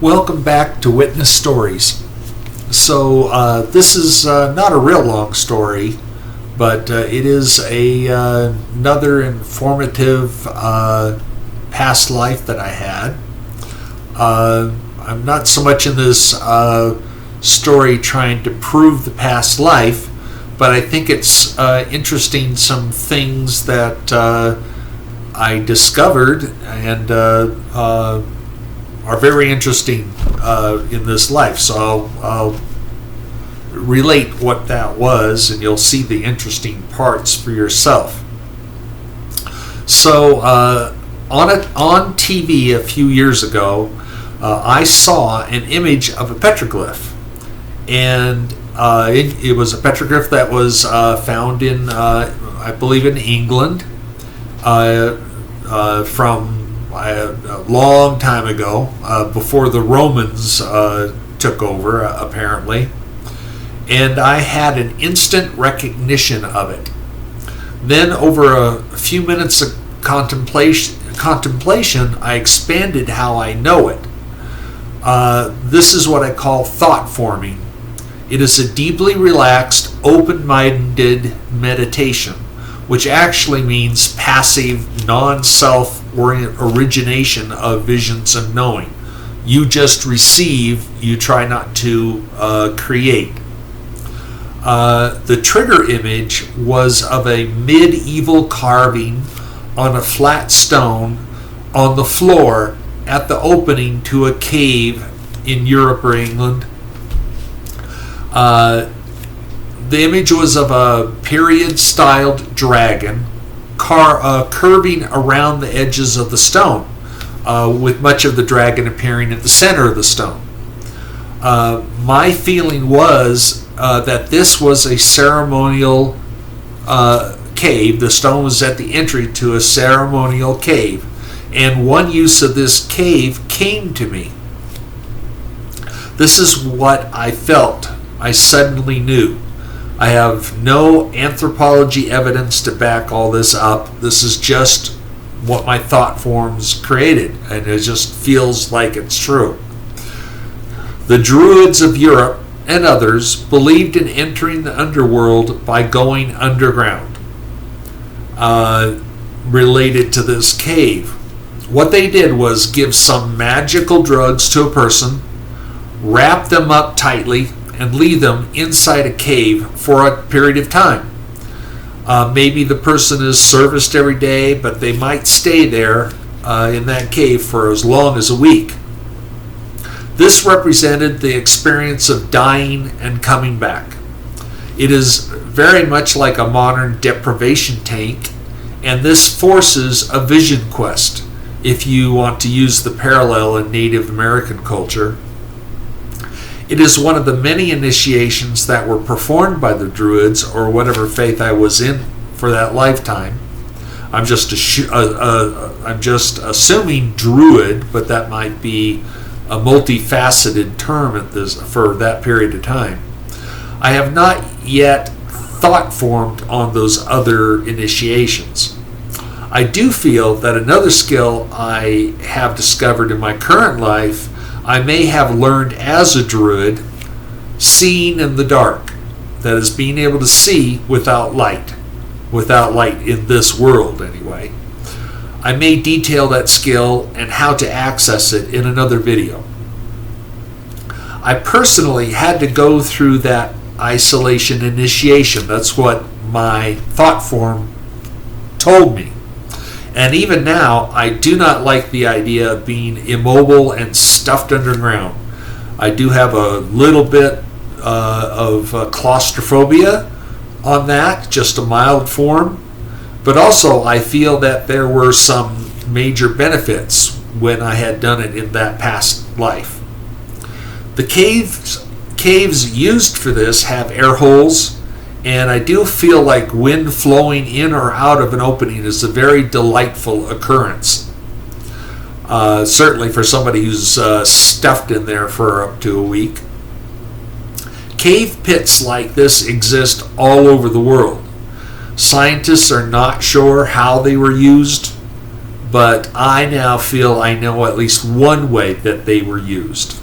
Welcome back to Witness Stories. So this is not a real long story, but it is another informative past life that I had. I'm not so much in this story trying to prove the past life, but I think it's interesting, some things that I discovered and are very interesting in this life. So I'll relate what that was, and you'll see the interesting parts for yourself. So on TV a few years ago, I saw an image of a petroglyph, and it was a petroglyph that was found in, I believe, in England, from a long time ago, before the Romans took over, apparently. And I had an instant recognition of it. Then, over a few minutes of contemplation, I expanded how I know it. This is what I call thought forming. It is a deeply relaxed, open-minded meditation, which actually means passive, non-self origination of visions and knowing. You just receive, you try not to create. The trigger image was of a medieval carving on a flat stone on the floor at the opening to a cave in Europe or England. The image was of a period-styled dragon curving around the edges of the stone, with much of the dragon appearing at the center of the stone. My feeling was that this was a ceremonial cave. The stone was at the entry to a ceremonial cave, and one use of this cave came to me. This is what I felt. I suddenly knew. I have no anthropology evidence to back all this up. This is just what my thought forms created, and it just feels like it's true. The Druids of Europe and others believed in entering the underworld by going underground, related to this cave. What they did was give some magical drugs to a person, wrap them up tightly, and leave them inside a cave for a period of time. Maybe the person is serviced every day, but they might stay there in that cave for as long as a week. This represented the experience of dying and coming back. It is very much like a modern deprivation tank, and this forces a vision quest, if you want to use the parallel in Native American culture. It is one of the many initiations that were performed by the Druids, or whatever faith I was in for that lifetime. I'm just assuming Druid, but that might be a multifaceted term for that period of time. I have not yet thought formed on those other initiations. I do feel that another skill I have discovered in my current life I may have learned as a Druid, seeing in the dark. That is, being able to see without light in this world anyway. I may detail that skill and how to access it in another video. I personally had to go through that isolation initiation. That's what my thought form told me. And even now, I do not like the idea of being immobile and stuffed underground. I do have a little bit of claustrophobia on that, just a mild form. But also, I feel that there were some major benefits when I had done it in that past life. The caves used for this have air holes, and I do feel like wind flowing in or out of an opening is a very delightful occurrence. Certainly for somebody who's stuffed in there for up to a week. Cave pits like this exist all over the world. Scientists are not sure how they were used. but I now feel I know at least one way that they were used.